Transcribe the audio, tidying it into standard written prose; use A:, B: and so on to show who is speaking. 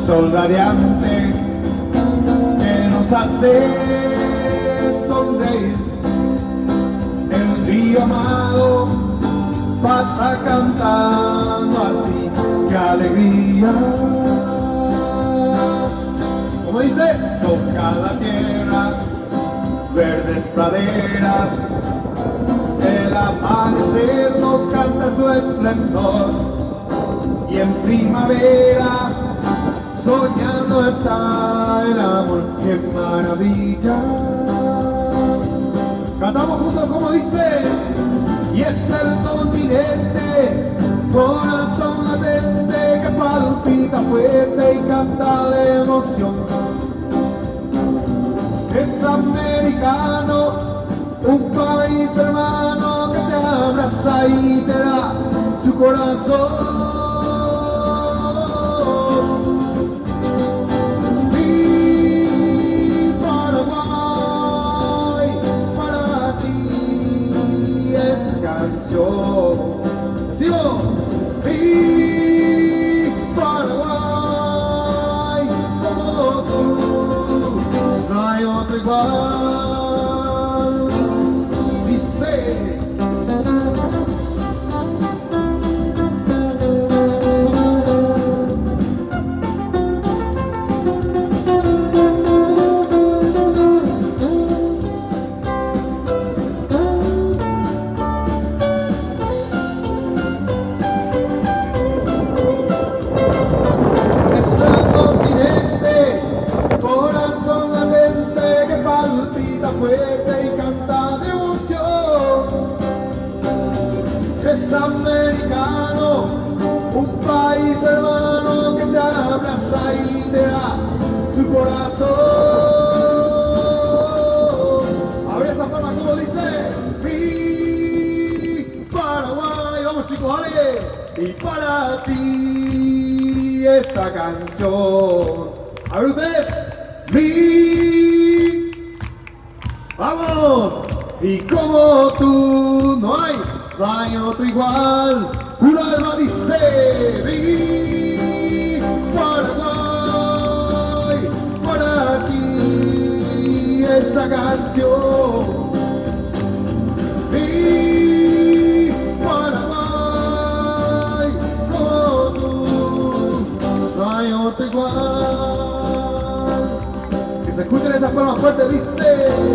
A: sol radiante que nos hace sonreír. El río amado pasa cantando así, qué alegría. Como dice, toca la tierra, verdes praderas, el amanecer nos canta su esplendor. Y en primavera soñando está el amor, qué maravilla. Cantamos juntos como dice, y es el continente, corazón latente que palpita fuerte y canta de emoción. Es americano, un país hermano que te abraza y te da su corazón. Decimos, mi Paraguay, como tú, no hay otro igual. Dice, fuerte y canta de emoción. Es americano, un país hermano que te abraza y te da su corazón. A ver esa palma como dice, mi Paraguay, vamos chicos, vale. Y para ti esta canción. A ver ustedes, ¡vamos! Y como tú no hay otro igual. Un alma dice, mi Paraguay, para ti esta canción. Mi Paraguay, como tú no hay otro igual. Que se escuchen esas palmas fuertes, dice.